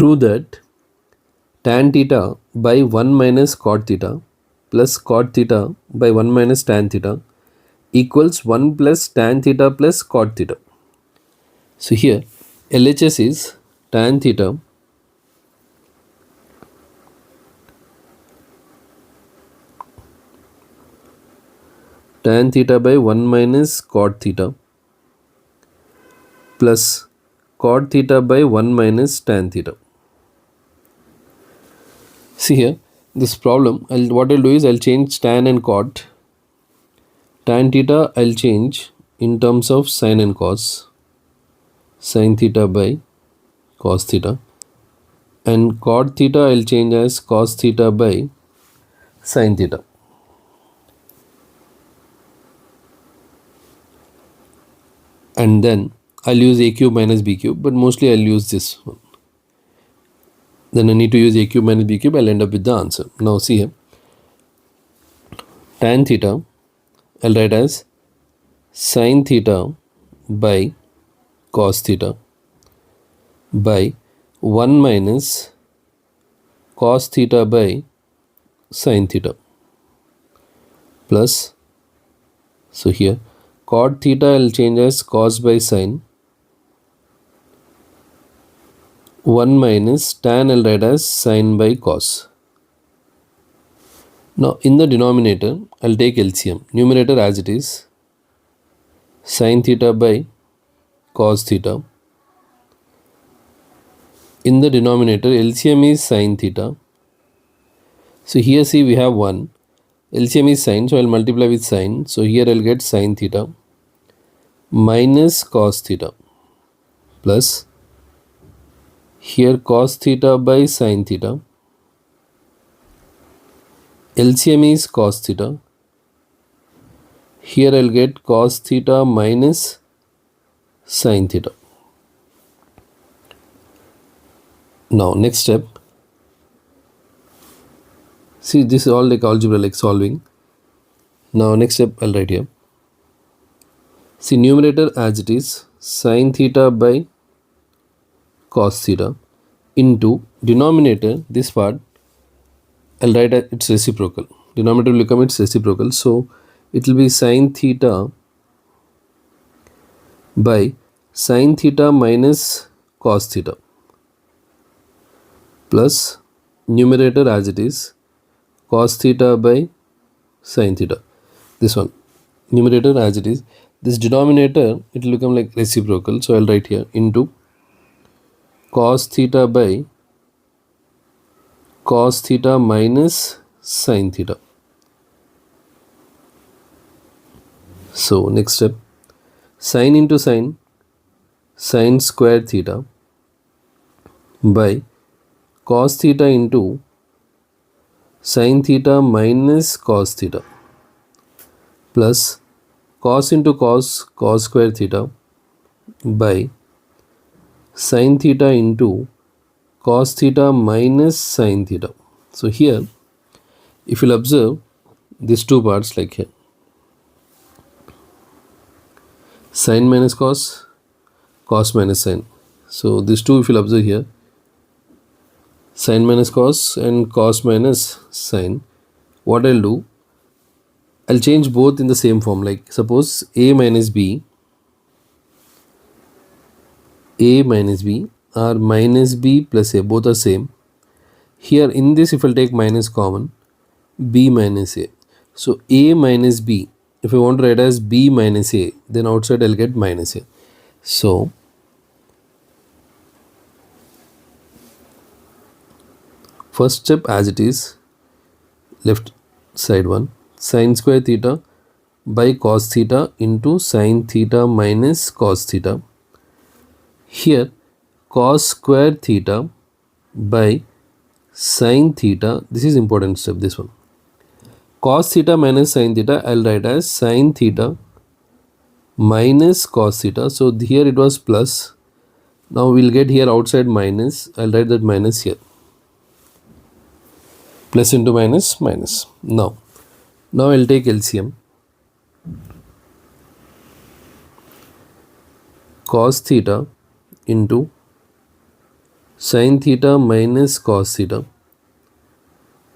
Prove that tan theta by 1 minus cot theta plus cot theta by 1 minus tan theta equals 1 plus tan theta plus cot theta. So here LHS is tan theta by 1 minus cot theta plus cot theta by 1 minus tan theta. See here, this problem, what I'll do is I'll change tan and cot. Tan theta I'll change in terms of sin and cos. Sin theta by cos theta. And cot theta I'll change as cos theta by sin theta. And then I'll use a cube minus b cube, but mostly I'll use this one. Then I need to use a cube minus b cube, I'll end up with the answer. Now see here, tan theta I'll write as sin theta by cos theta by 1 minus cos theta by sin theta plus, so here cot theta I'll change as cos by sin, 1 minus tan I'll write as sin by cos. Now in the denominator I'll take LCM. Numerator as it is, sin theta by cos theta. In the denominator LCM is sin theta. So here see we have 1. LCM is sin, so I'll multiply with sin. So here I'll get sin theta minus cos theta plus here cos theta by sin theta. LCM is cos theta. Here I'll get cos theta minus sin theta. Now next step. See, this is all like algebra, like solving. Now next step I'll write here. See, numerator as it is, sin theta by cos theta into denominator, this part I'll write its reciprocal. Denominator will become its reciprocal. So it will be sin theta by sin theta minus cos theta plus numerator as it is, cos theta by sin theta. This one, numerator as it is. This denominator, it will become like reciprocal. So I'll write here into cos theta by cos theta minus sin theta. So next step, sin into sin, sin square theta by cos theta into sin theta minus cos theta plus cos into cos, cos square theta by sin theta into cos theta minus sin theta. So here, if you'll observe these two parts like here, sin minus cos, cos minus sin. So these two if you'll observe here, sin minus cos and cos minus sin, what I'll do, I'll change both in the same form. Like suppose a minus b or minus b plus a, both are same. Here in this, if I'll take minus common, b minus a. So a minus b, if I want to write as b minus a, then outside I'll get minus a. So first step as it is, left side one, sin square theta by cos theta into sin theta minus cos theta. Here cos square theta by sin theta, this is important step, this one. Cos theta minus sin theta, I'll write as sin theta minus cos theta. So here it was plus. Now we'll get here outside minus. I'll write that minus here. Plus into minus, minus. Now I'll take LCM. Cos theta into sin theta minus cos theta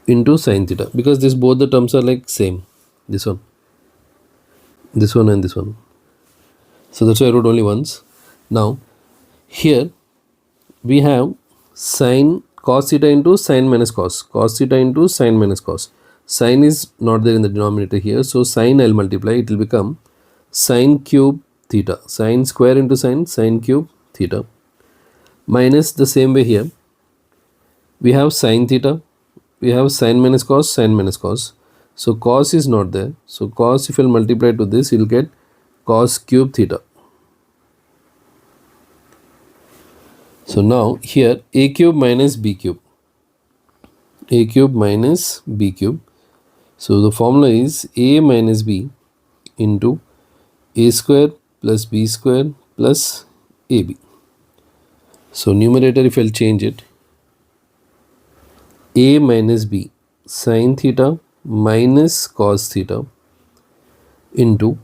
into sin theta, because this both the terms are like same, this one and this one. So that's why I wrote only once. Now here we have sin cos theta into sin minus cos, cos theta into sin minus cos. Sin is not there in the denominator here, so sin I'll multiply, it will become sin cube theta, sin square into sin cube theta, minus the same way here we have sin theta, we have sin minus cos, so cos is not there, so cos if you'll multiply to this you'll get cos cube theta. So now here a cube minus b cube, a cube minus b cube, so the formula is a minus b into a square plus b square plus ab. So numerator if I'll change it, a minus b sin theta minus cos theta into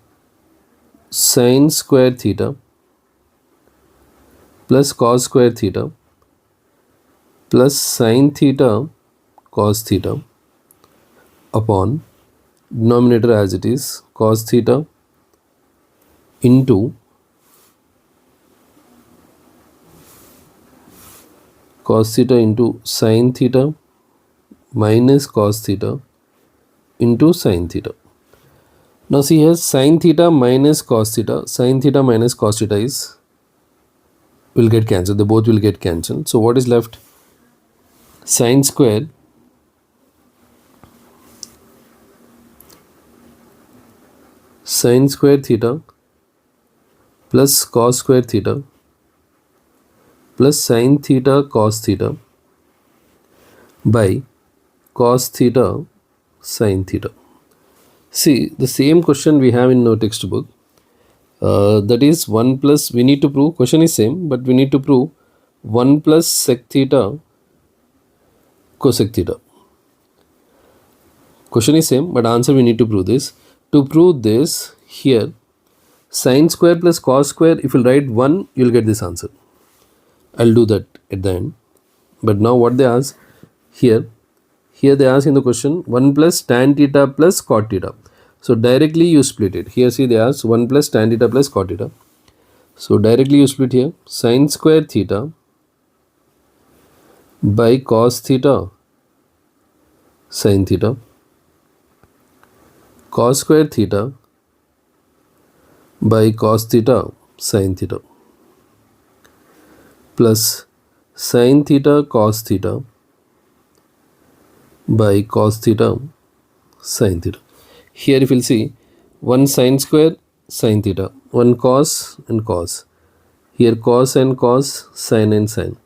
sin square theta plus cos square theta plus sin theta cos theta upon denominator as it is cos theta into sin theta minus cos theta into sin theta. Now see here sin theta minus cos theta, sin theta minus cos theta is will get cancelled, they both will get cancelled. So what is left? Sin square theta plus cos square theta plus sin theta cos theta by cos theta sin theta. See the same question we have in our textbook, that is 1 plus, we need to prove, question is same but we need to prove 1 plus sec theta cosec theta. Question is same but answer we need to prove this. To prove this, here sin square plus cos square, if you write 1 you will get this answer. I'll do that at the end. But now what they ask here they ask in the question 1 plus tan theta plus cot theta. So directly you split it. Here see they ask 1 plus tan theta plus cot theta. So directly you split here sin square theta by cos theta sin theta, cos square theta by cos theta sin theta plus sin theta cos theta by cos theta sin theta. Here if you will see 1 sin square sin theta, 1 cos and cos, here cos and cos, sin and sin.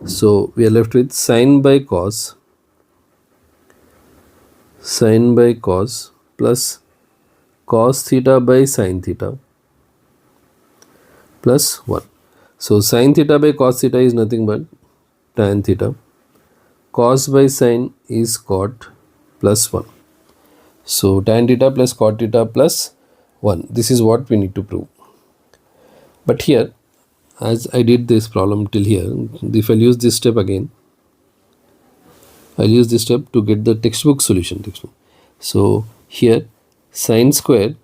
So we are left with sin by cos plus cos theta by sin theta plus 1. So sin theta by cos theta is nothing but tan theta, cos by sin is cot plus 1. So tan theta plus cot theta plus 1, this is what we need to prove. But here as I did this problem till here, if I'll use this step again, I'll use this step to get the textbook solution. So here sin square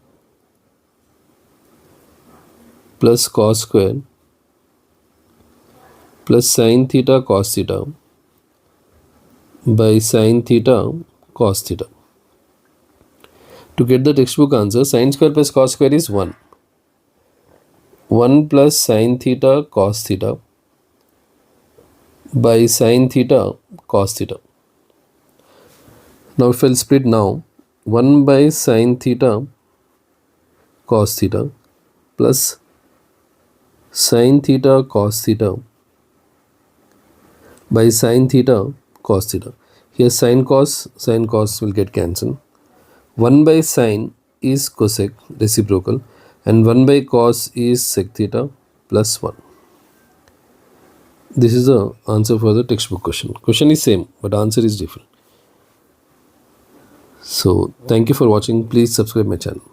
plus cos square plus sin theta cos theta by sin theta cos theta. To get the textbook answer, sin square plus cos square is 1. 1 plus sin theta cos theta by sin theta cos theta. Now if I'll split now, 1 by sin theta cos theta plus sin theta cos theta by sin theta cos theta. Here sin cos will get cancelled. 1 by sin is cosec reciprocal and 1 by cos is sec theta plus 1. This is the answer for the textbook question. Question is same but answer is different. So thank you for watching. Please subscribe my channel.